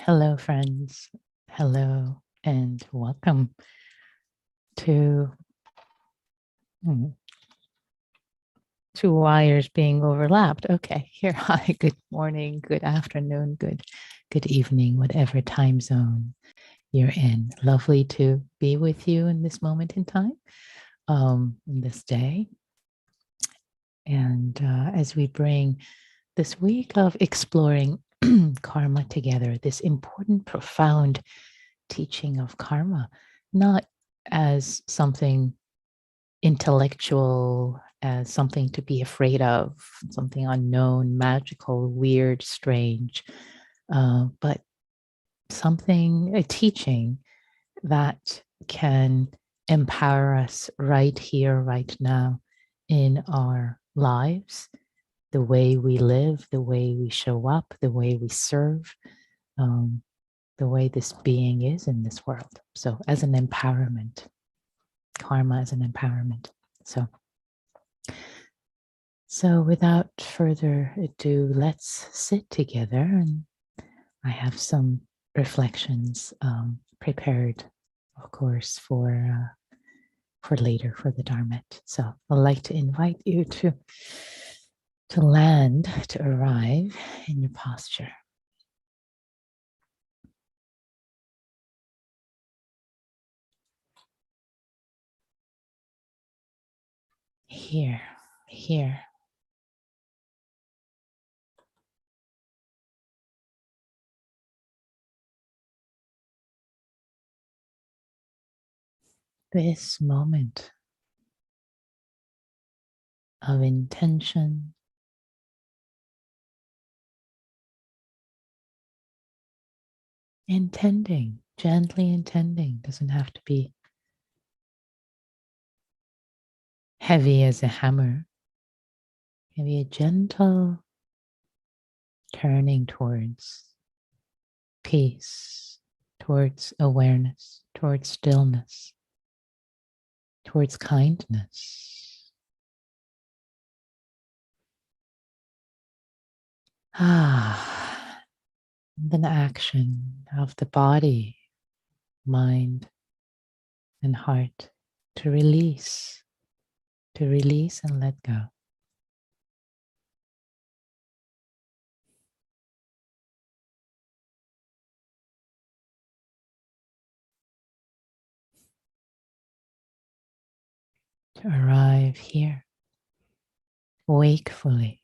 Hello, friends. Hello, and welcome to hmm, two wires being overlapped. Okay, here. Hi. Good morning. Good afternoon. Good evening. Whatever time zone you're in. Lovely to be with you in this moment in time, in this day, and as we bring this week of exploring karma together, this important, profound teaching of karma, not as something intellectual, as something to be afraid of, something unknown, magical, weird, strange, but a teaching that can empower us right here, right now in our lives, the way we live, the way we show up, the way we serve, um, the way this being is in this world. So, as an empowerment, karma as an empowerment. So, without further ado, let's sit together, and I have some reflections prepared, of course, for later for the Dharmette. So, I'd like to invite you to land, to arrive in your posture. Here, here. This moment of intention, intending, gently intending, doesn't have to be heavy as a hammer. Maybe a gentle turning towards peace, towards awareness, towards stillness, towards kindness. Then action of the body, mind, and heart to release and let go. To arrive here wakefully.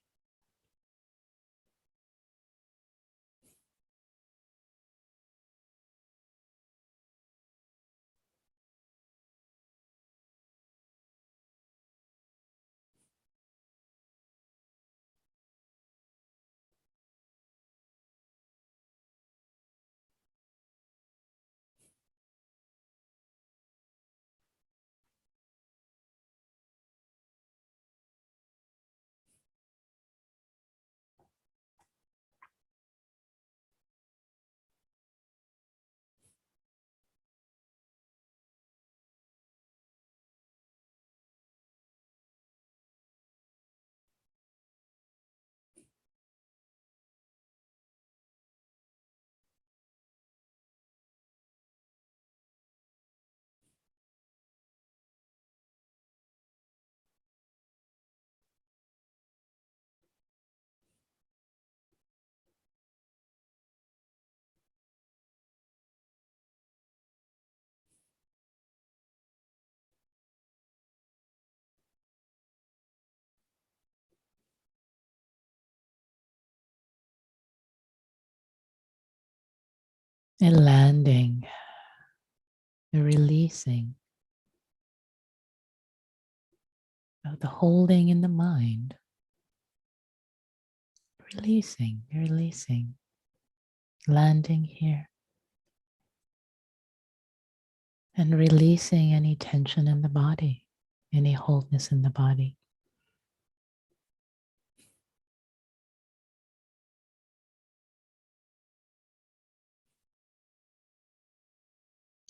And landing, the releasing of the holding in the mind. Releasing, landing here. And releasing any tension in the body, any wholeness in the body.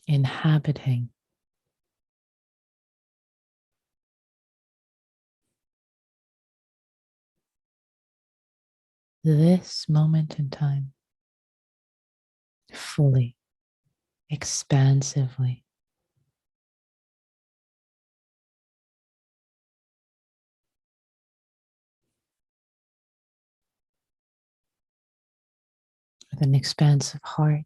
Inhabiting this moment in time, fully, expansively. With an expansive heart,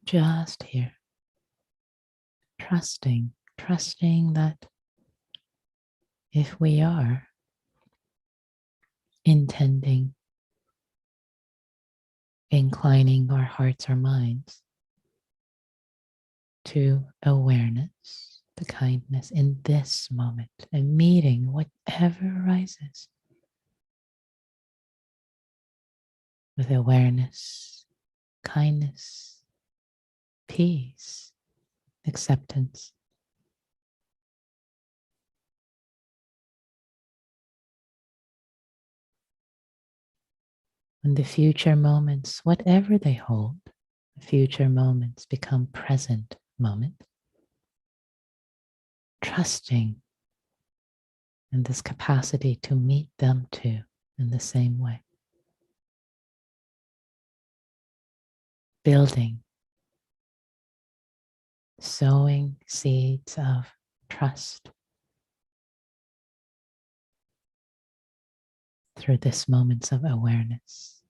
just here, trusting that if we are intending, inclining our hearts or minds to awareness, the kindness in this moment, and meeting whatever arises with awareness, kindness, peace, acceptance. And the future moments, whatever they hold, the future moments become present moment, trusting in this capacity to meet them too in the same way. Building, sowing seeds of trust through this moments of awareness.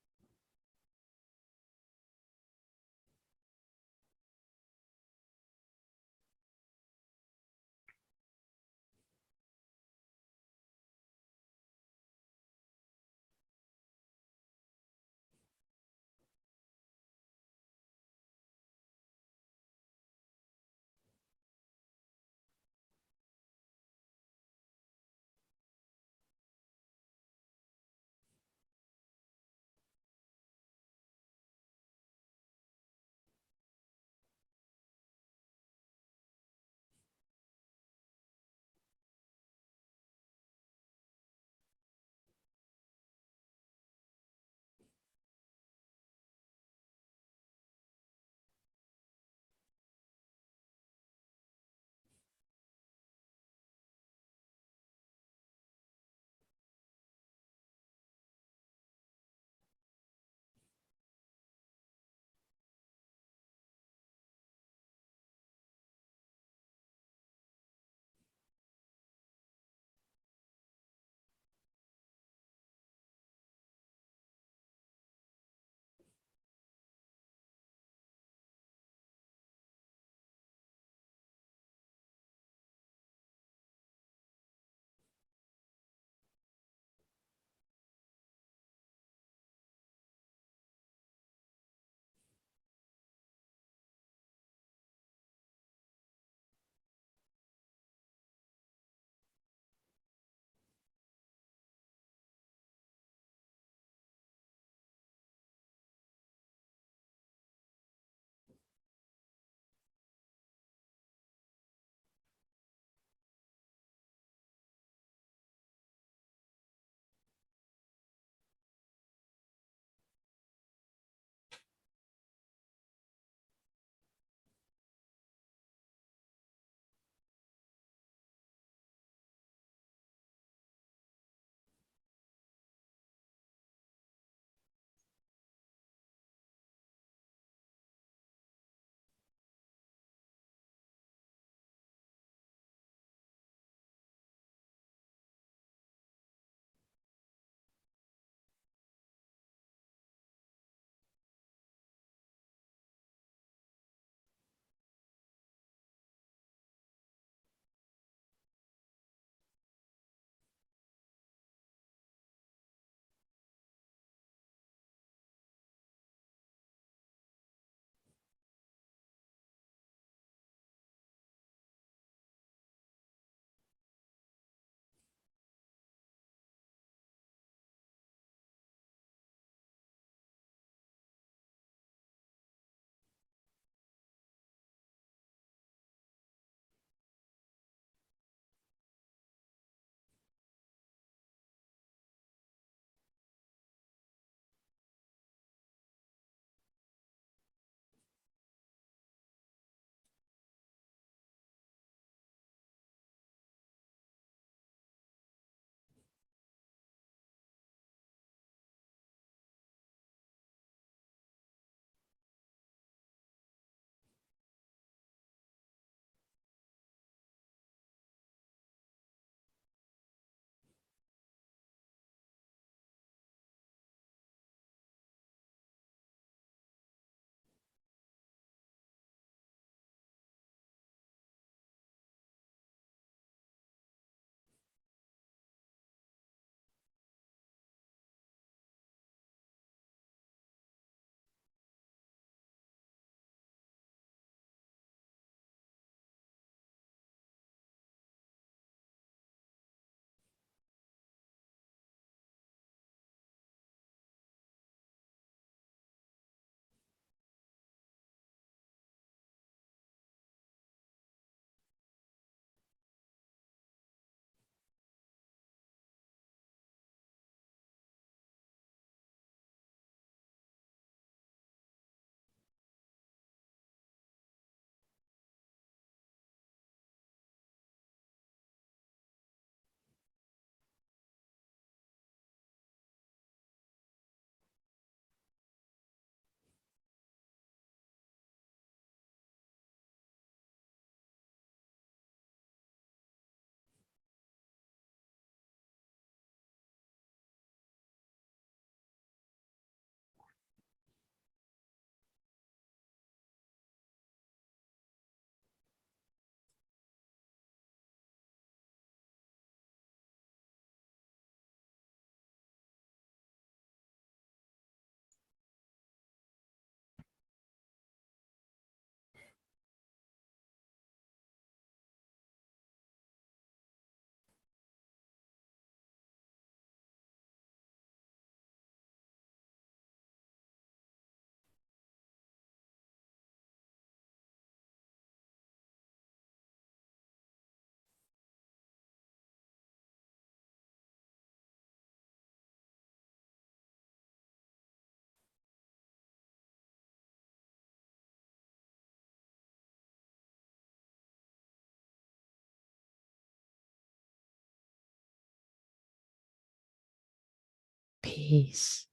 peace,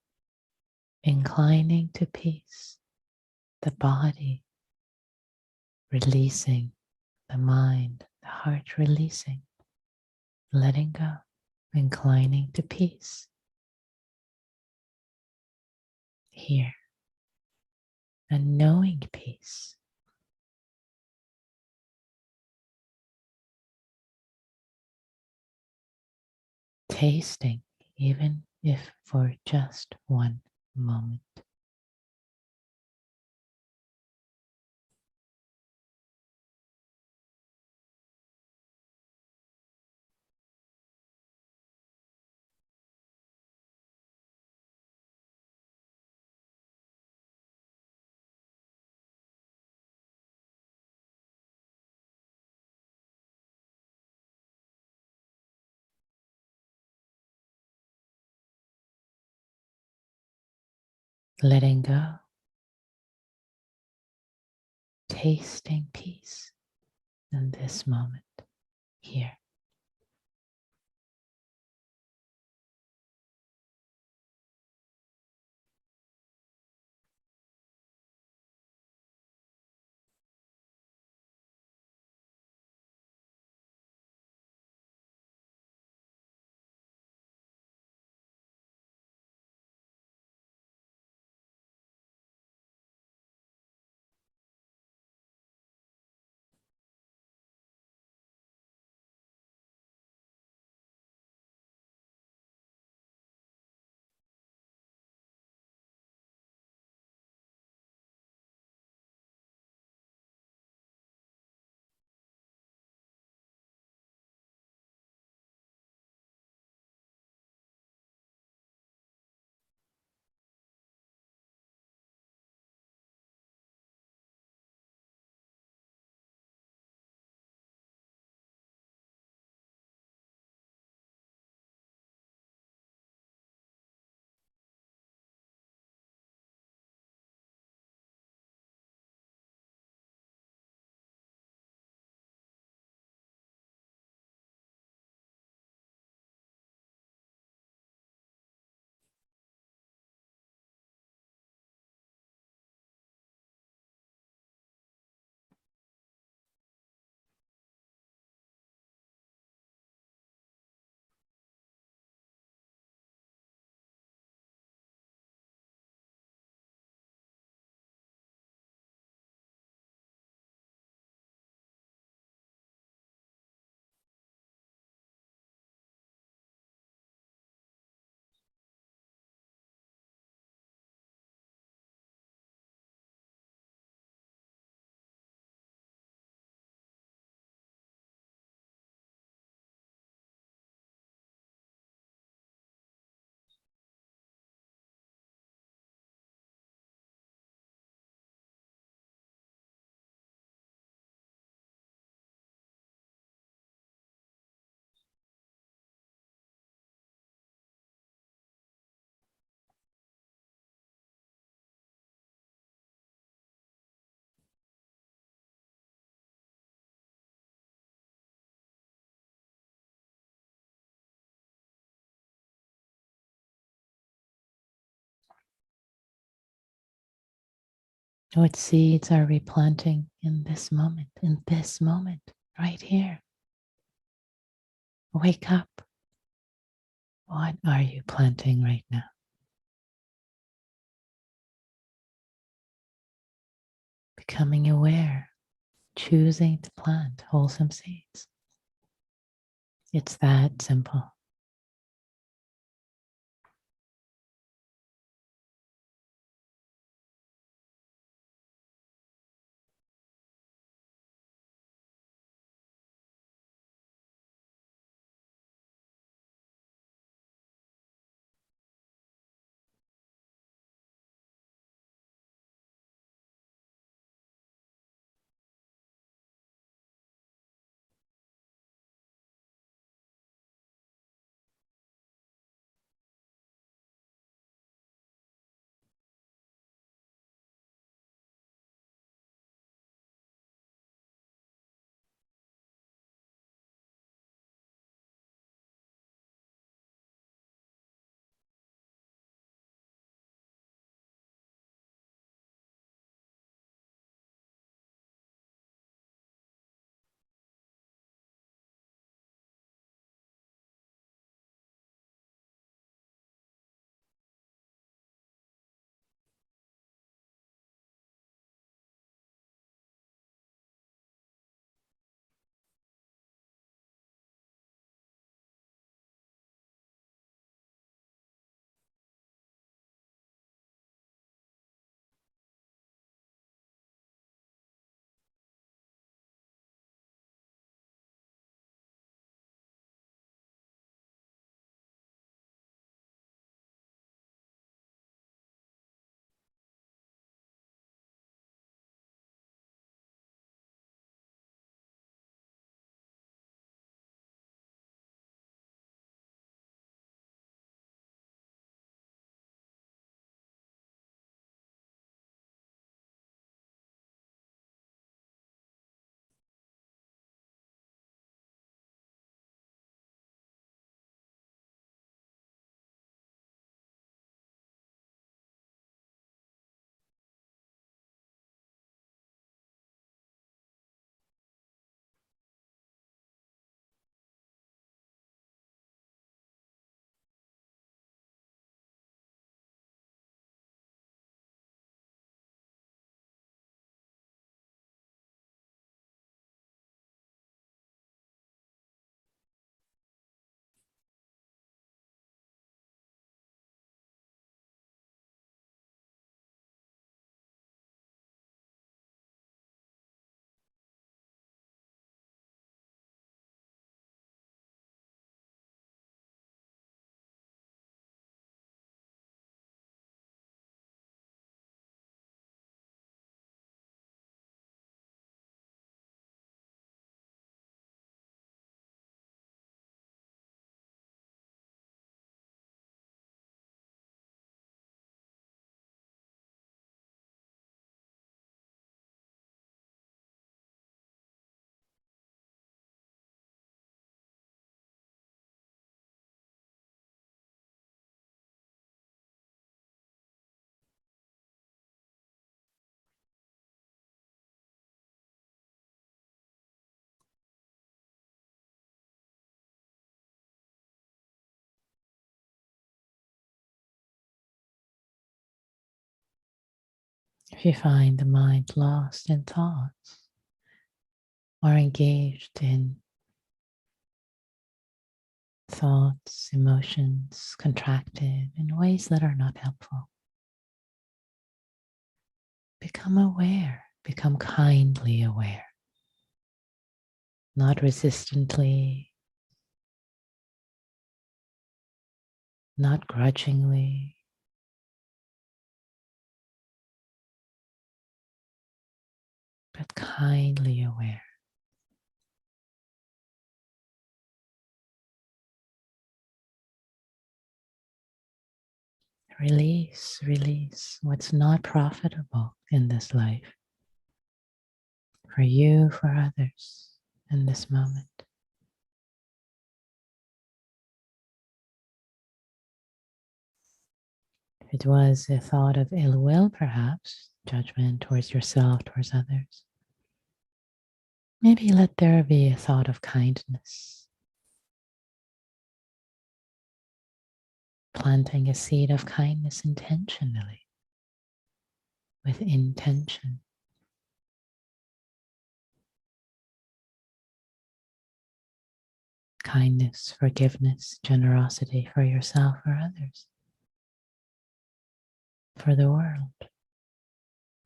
inclining to peace, the body releasing, the mind, the heart releasing, letting go, inclining to peace. Here, and knowing peace. Tasting, even if for just one moment. Letting go, tasting peace in this moment, here. What seeds are we planting in this moment, right here? Wake up. What are you planting right now? Becoming aware, choosing to plant wholesome seeds. It's that simple. If you find the mind lost in thoughts or engaged in thoughts, emotions, contracted in ways that are not helpful, become aware, become kindly aware, not resistantly, not grudgingly, but kindly aware. Release, release what's not profitable in this life for you, for others in this moment. If it was a thought of ill will, perhaps, judgment towards yourself, towards others, maybe let there be a thought of kindness, planting a seed of kindness intentionally, with intention. Kindness, forgiveness, generosity for yourself or others, for the world.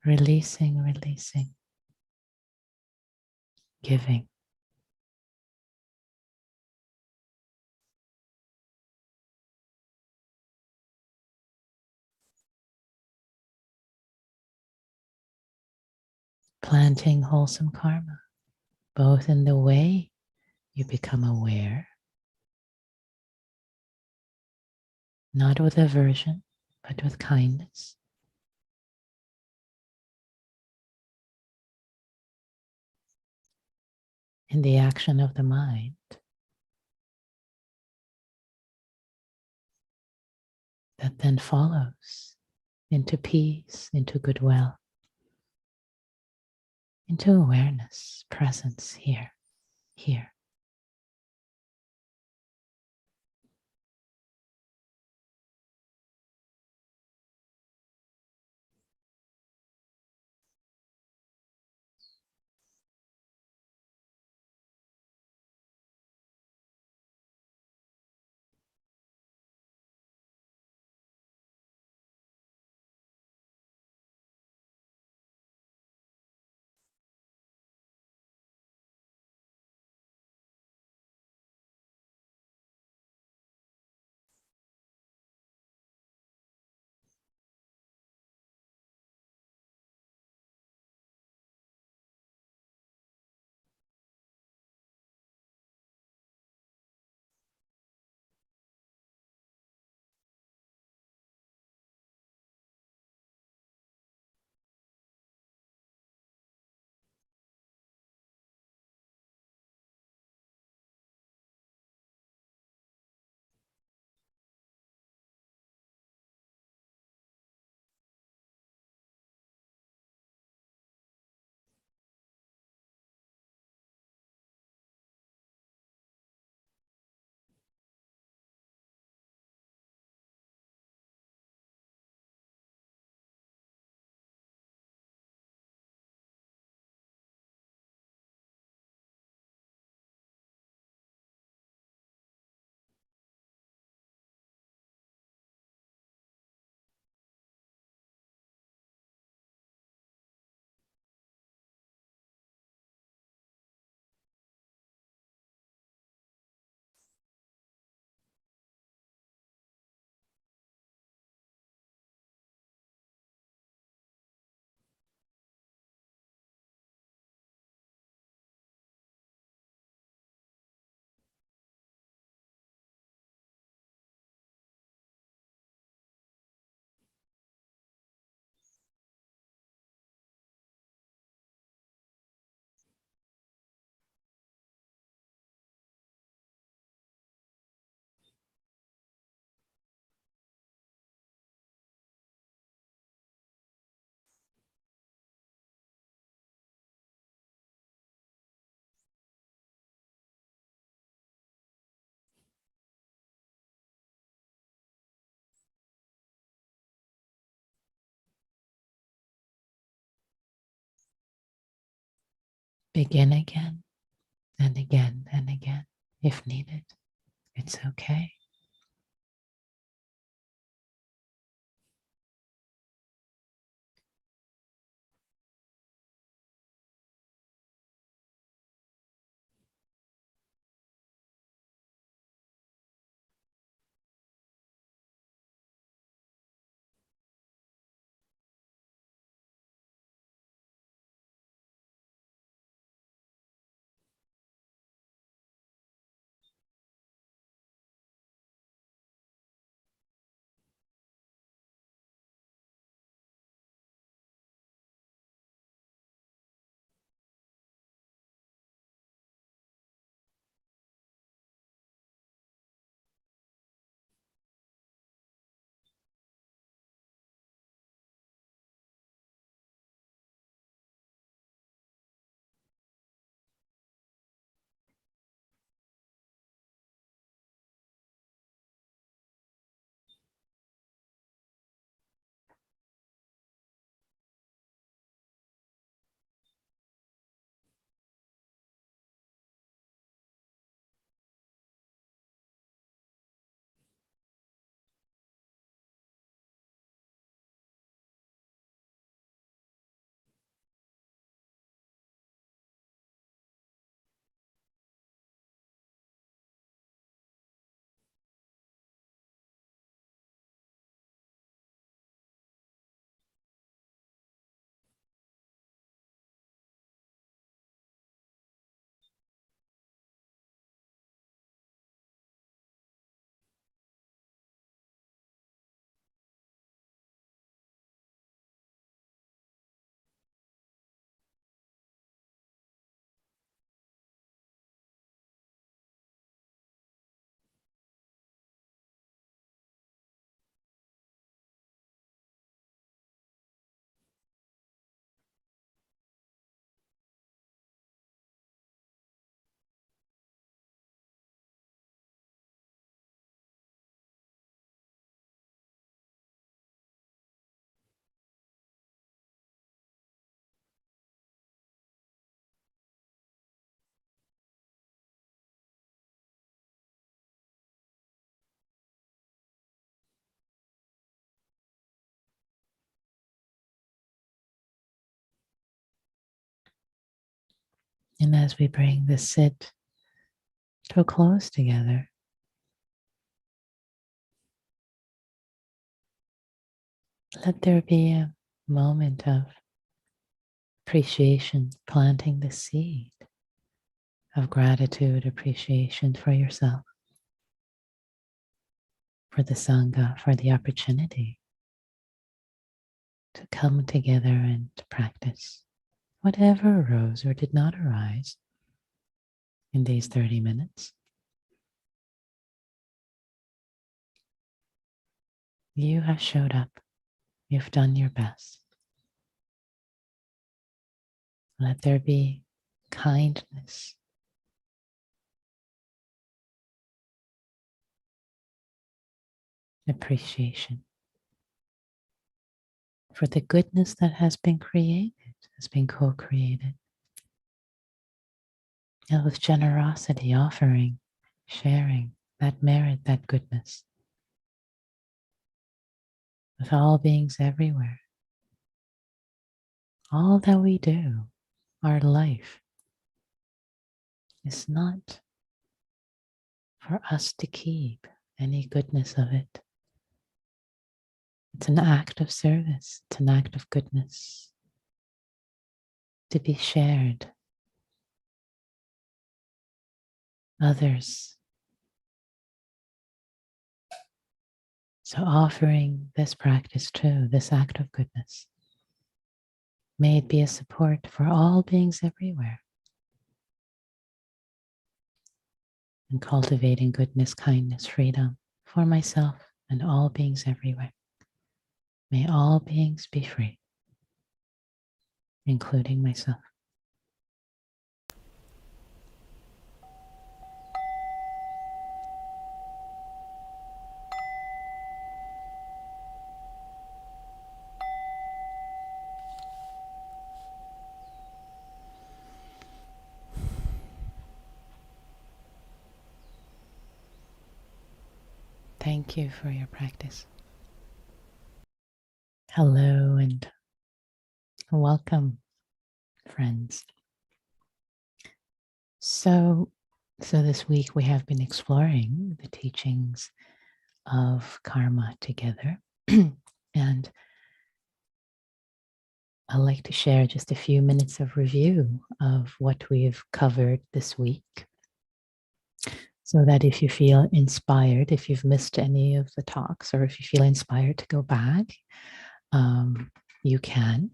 Releasing, releasing, giving. Planting wholesome karma, both in the way you become aware, not with aversion, but with kindness. In the action of the mind, that then follows into peace, into goodwill, into awareness, presence here, here. Begin again and again and again if needed. It's okay. And as we bring the sit to a close together, let there be a moment of appreciation, planting the seed of gratitude, appreciation for yourself, for the Sangha, for the opportunity to come together and to practice whatever arose or did not arise in these 30 minutes. You have showed up. You've done your best. Let there be kindness, appreciation for the goodness that has been created, has been co-created. And with generosity, offering, sharing that merit, that goodness with all beings everywhere. All that we do, our life, is not for us to keep any goodness of it. It's an act of service. It's an act of goodness to be shared. Others. So offering this practice too, this act of goodness, may it be a support for all beings everywhere. And cultivating goodness, kindness, freedom for myself and all beings everywhere. May all beings be free, including myself. Thank you for your practice. Hello and welcome, friends. So this week we have been exploring the teachings of karma together. And I'd like to share just a few minutes of review of what we've covered this week, so that if you feel inspired, if you've missed any of the talks, or if you feel inspired to go back, you can.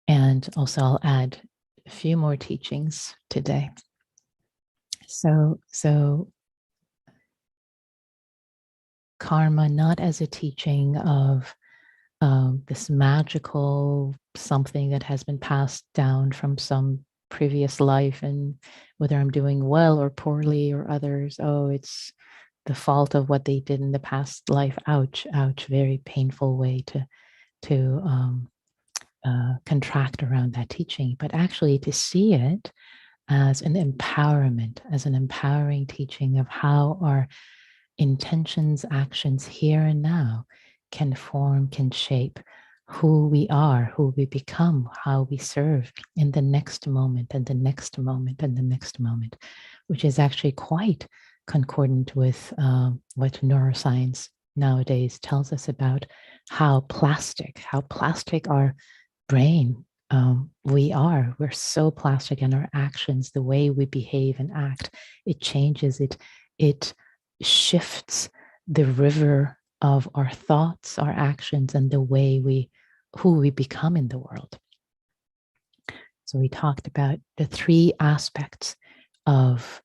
And also I'll add a few more teachings today. So karma, not as a teaching of this magical something that has been passed down from some previous life, and whether I'm doing well or poorly or others, it's the fault of what they did in the past life. Ouch, ouch, very painful way to contract around that teaching, but actually to see it as an empowerment, as an empowering teaching of how our intentions, actions here and now can form, can shape who we are, who we become, how we serve in the next moment and the next moment and the next moment, which is actually quite concordant with what neuroscience nowadays tells us about how plastic our brain we're so plastic, and our actions, the way we behave and act, it changes, it shifts the river of our thoughts, our actions, and the way who we become in the world. So we talked about the three aspects of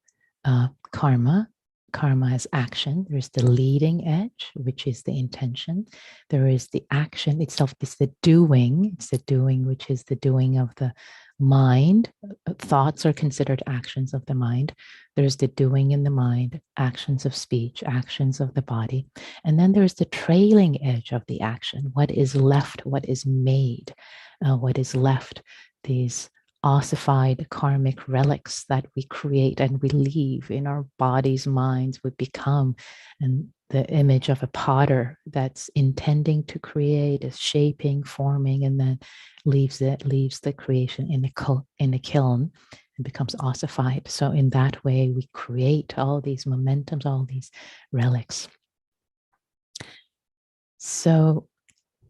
karma. Karma is action. There's the leading edge, which is the intention. There is the action itself. It's the doing. It's the doing, which is the doing of the mind. Thoughts are considered actions of the mind. There's the doing in the mind, actions of speech, actions of the body. And then there's the trailing edge of the action. What is left? What is made? What is left? These ossified karmic relics that we create and we leave in our bodies, minds, we become, and the image of a potter that's intending to create, is shaping, forming, and then leaves the creation in a kiln and becomes ossified. So in that way, we create all these momentums, all these relics. So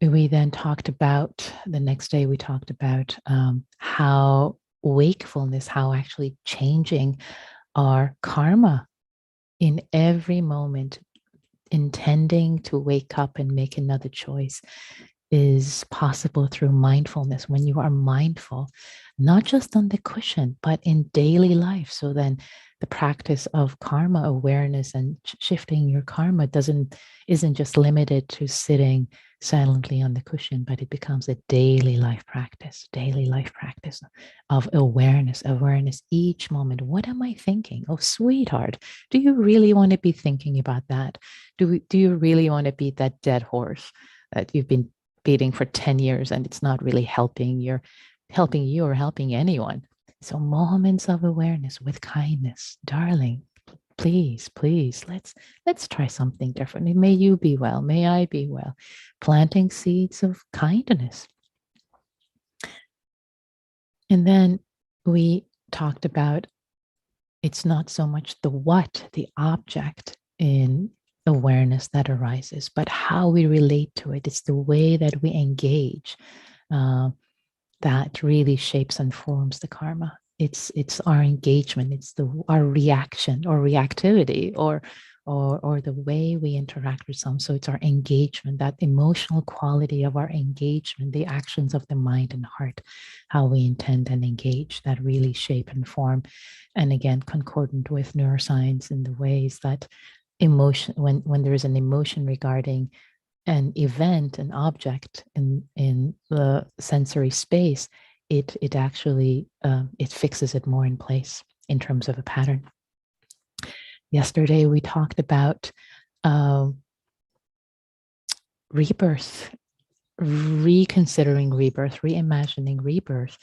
we then talked about, the next day we talked about how wakefulness, how actually changing our karma in every moment, intending to wake up and make another choice, is possible through mindfulness. When you are mindful, not just on the cushion, but in daily life. So then the practice of karma awareness and shifting your karma isn't just limited to sitting silently on the cushion, but it becomes a daily life practice of awareness each moment. What am I thinking? Oh, sweetheart, do you really want to be thinking about that? Do you really want to beat that dead horse that you've been beating for 10 years and it's not really helping you or helping anyone? So moments of awareness with kindness, darling, please, let's try something different. May you be well, may I be well, planting seeds of kindness. And then we talked about, it's not so much the object in awareness that arises, but how we relate to it. It's the way that we engage that really shapes and forms the karma. It's our engagement. It's our reaction or reactivity, or the way we interact with someone. So it's our engagement, that emotional quality of our engagement, the actions of the mind and heart, how we intend and engage, that really shape and form. And again, concordant with neuroscience in the ways that emotion, when there is an emotion regarding an event, an object in the sensory space, it actually it fixes it more in place in terms of a pattern. Yesterday we talked about rebirth, reconsidering rebirth, reimagining rebirth.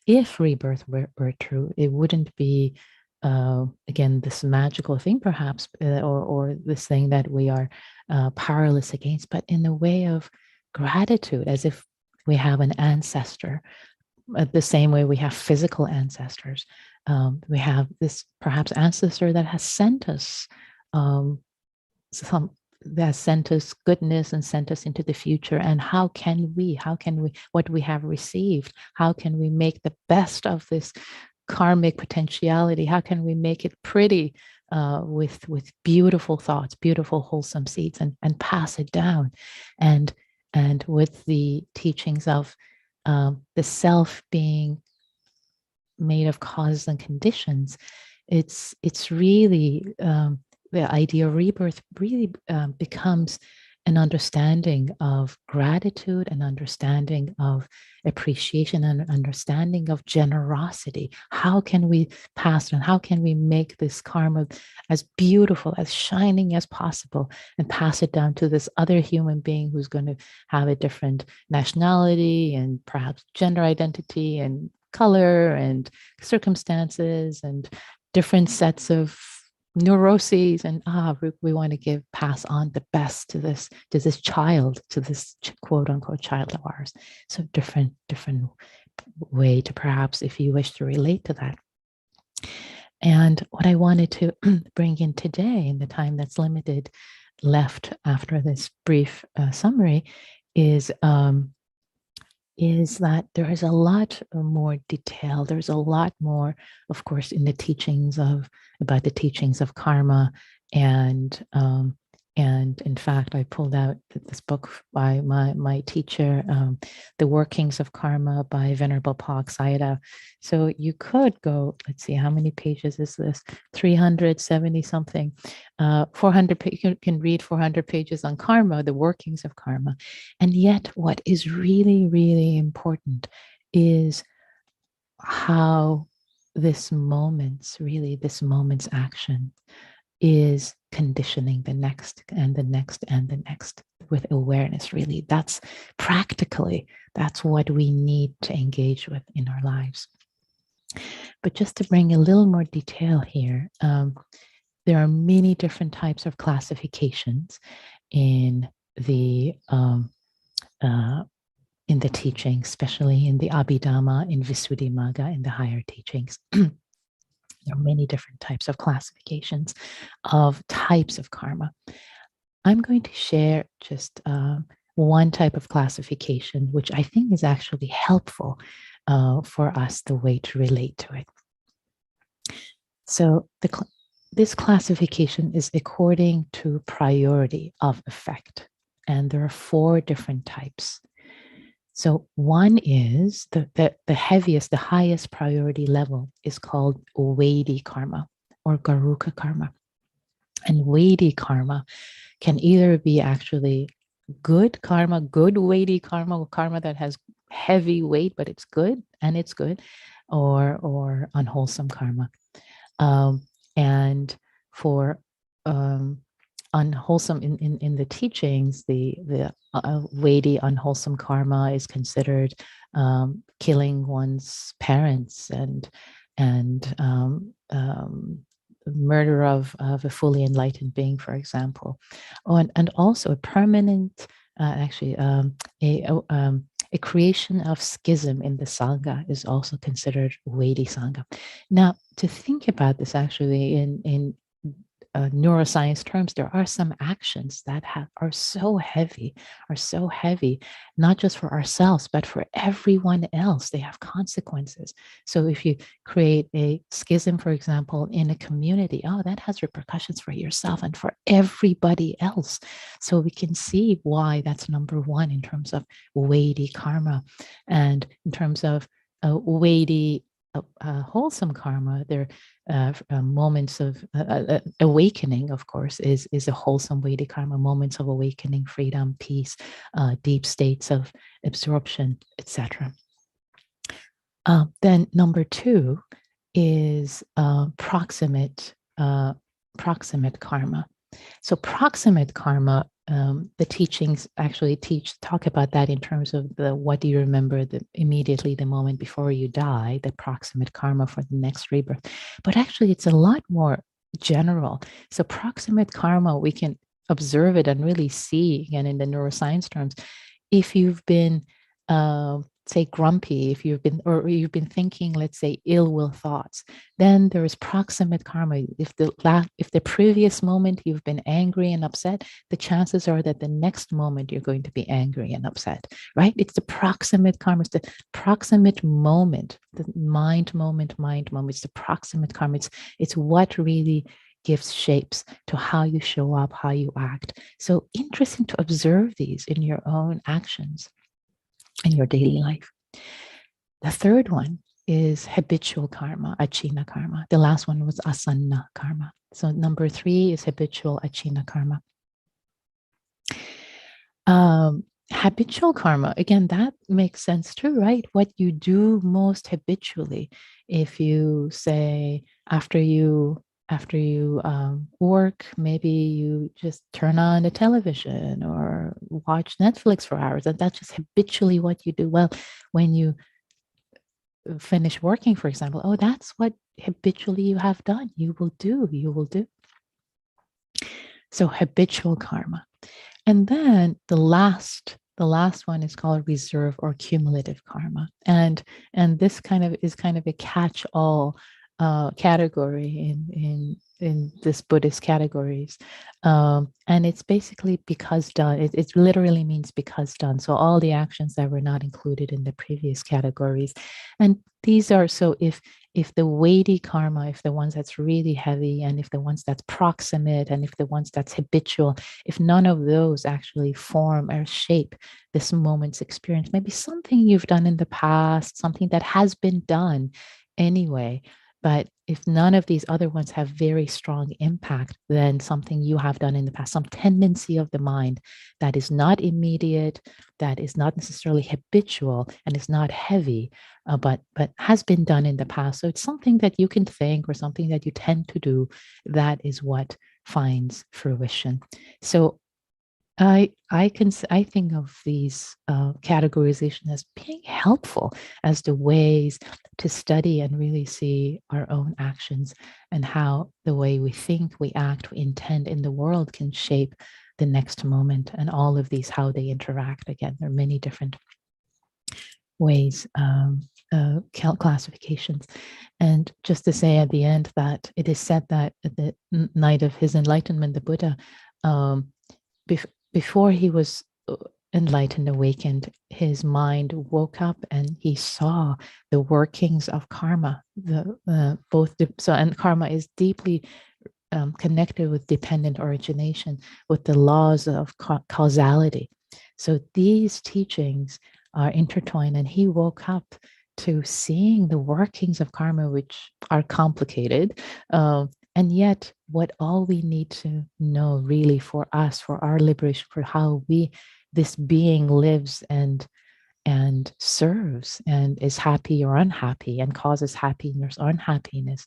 If rebirth were true, it wouldn't be again, this magical thing, perhaps, or this thing that we are powerless against, but in the way of gratitude, as if we have an ancestor, the same way we have physical ancestors. We have this perhaps ancestor that has sent us some that sent us goodness and sent us into the future. And how can we, what we have received, how can we make the best of this karmic potentiality? How can we make it pretty with beautiful thoughts, beautiful wholesome seeds, and pass it down? And with the teachings of the self being made of causes and conditions, it's really the idea of rebirth really becomes an understanding of gratitude, an understanding of appreciation, and an understanding of generosity. How can we pass on? How can we make this karma as beautiful, as shining as possible, and pass it down to this other human being who's going to have a different nationality and perhaps gender identity and color and circumstances and different sets of neuroses, and we want to pass on the best to this child, to this quote unquote child of ours. So different way to, perhaps, if you wish to relate to that. And what I wanted to bring in today, in the time that's limited left after this brief summary, is that there is a lot more detail. There's a lot more, of course, in the teachings about the teachings of karma, and in fact, I pulled out this book by my teacher, The Workings of Karma by Venerable Pa Sayadaw. So you could go, let's see, how many pages is this? 370 something. 400. You can read 400 pages on karma, the workings of karma. And yet, what is really, really important is how this moment's action is conditioning the next and the next and the next with awareness. Really, that's what we need to engage with in our lives. But just to bring a little more detail here, there are many different types of classifications in the teaching, especially in the Abhidhamma, in Visuddhimagga, in the higher teachings. There are many different types of classifications of types of karma. I'm going to share just one type of classification, which I think is actually helpful for us, the way to relate to it. So this classification is according to priority of effect, and there are 4 different types. So one is the heaviest, the highest priority level is called Vaidhi karma or Garuka karma. And Vaidhi karma can either be actually good karma, good Vaidhi karma, karma that has heavy weight, but it's good, or unwholesome karma. And for unwholesome, in the teachings, the Vaidhi unwholesome karma is considered killing one's parents and murder of a fully enlightened being, for example, and also a permanent, a creation of schism in the Sangha is also considered Vaidhi Sangha. Now, to think about this actually in neuroscience terms, there are some actions that are so heavy, not just for ourselves, but for everyone else. They have consequences. So if you create a schism, for example, in a community, that has repercussions for yourself and for everybody else. So we can see why that's number one in terms of Vaidhi karma. And in terms of Vaidhi wholesome karma, there moments of awakening, of course, is a wholesome Vaidhi karma, moments of awakening, freedom, peace, deep states of absorption, etc. Then number 2 is proximate karma. So proximate karma, the teachings actually talk about that in terms of the what do you remember immediately the moment before you die, the proximate karma for the next rebirth. But actually, it's a lot more general. So proximate karma, we can observe it and really see, again, in the neuroscience terms, if you've been say grumpy, if you've been or you've been thinking, let's say, ill will thoughts, then there is proximate karma. If the previous moment you've been angry and upset, the chances are that the next moment you're going to be angry and upset, right? It's the proximate karma. It's the proximate moment, the mind moment. It's the proximate karma. It's what really gives shapes to how you show up, how you act. So interesting to observe these in your own actions in your daily life. The third one is habitual karma, achina karma. The last one was asana karma. So number 3 is habitual achina karma. Habitual karma, again, that makes sense too, right? What you do most habitually. If you say after you work, maybe you just turn on the television or watch Netflix for hours, and that's just habitually what you do. Well, when you finish working, for example, oh, that's what habitually you have done. You will do. So habitual karma. And then the last one is called reserve or cumulative karma. And this is kind of a catch-all category in this Buddhist categories. And it's basically because done. It literally means because done. So all the actions that were not included in the previous categories. And these are, so if the weighty karma, if the ones that's really heavy, and if the ones that's proximate, and if the ones that's habitual, if none of those actually form or shape this moment's experience, maybe something you've done in the past, something that has been done anyway, but if none of these other ones have very strong impact, then something you have done in the past, some tendency of the mind that is not immediate, that is not necessarily habitual, and is not heavy, but has been done in the past. So it's something that you can think or something that you tend to do. That is what finds fruition. So I think of these categorization as being helpful as the ways to study and really see our own actions and how the way we think, we act, we intend in the world can shape the next moment, and all of these, how they interact. Again, there are many different ways, classifications. And just to say at the end that it is said that at the night of his enlightenment, the Buddha, um, before he was enlightened, awakened, his mind woke up and he saw the workings of karma. And karma is deeply connected with dependent origination, with the laws of causality. So these teachings are intertwined, and he woke up to seeing the workings of karma, which are complicated. And yet, what all we need to know really for us, for our liberation, for how this being lives and serves and is happy or unhappy and causes happiness or unhappiness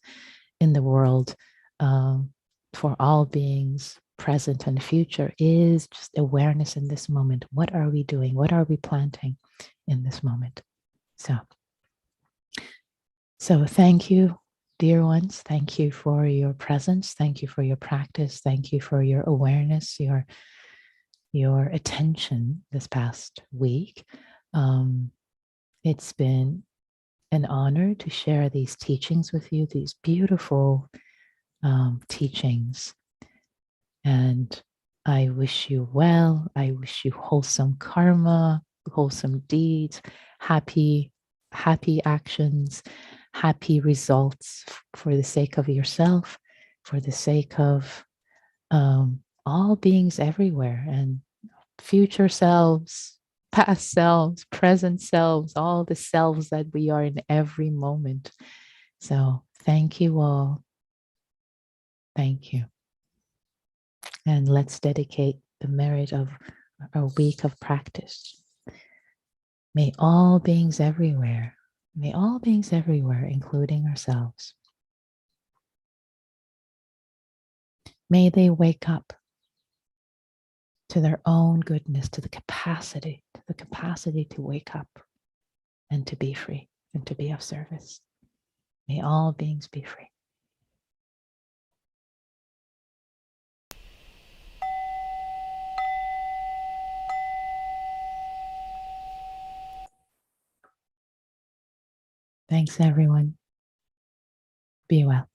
in the world, for all beings present and future, is just awareness in this moment. What are we doing? What are we planting in this moment? So thank you, dear ones. Thank you for your presence. Thank you for your practice. Thank you for your awareness, your attention this past week. It's been an honor to share these teachings with you, these beautiful teachings. And I wish you well. I wish you wholesome karma, wholesome deeds, happy actions, happy results for the sake of yourself, for the sake of all beings everywhere, and future selves, past selves, present selves, all the selves that we are in every moment. So thank you all. Thank you. And let's dedicate the merit of a week of practice. May all beings everywhere, including ourselves, May they wake up to their own goodness, to the capacity to wake up and to be free and to be of service. May all beings be free. Thanks, everyone. Be well.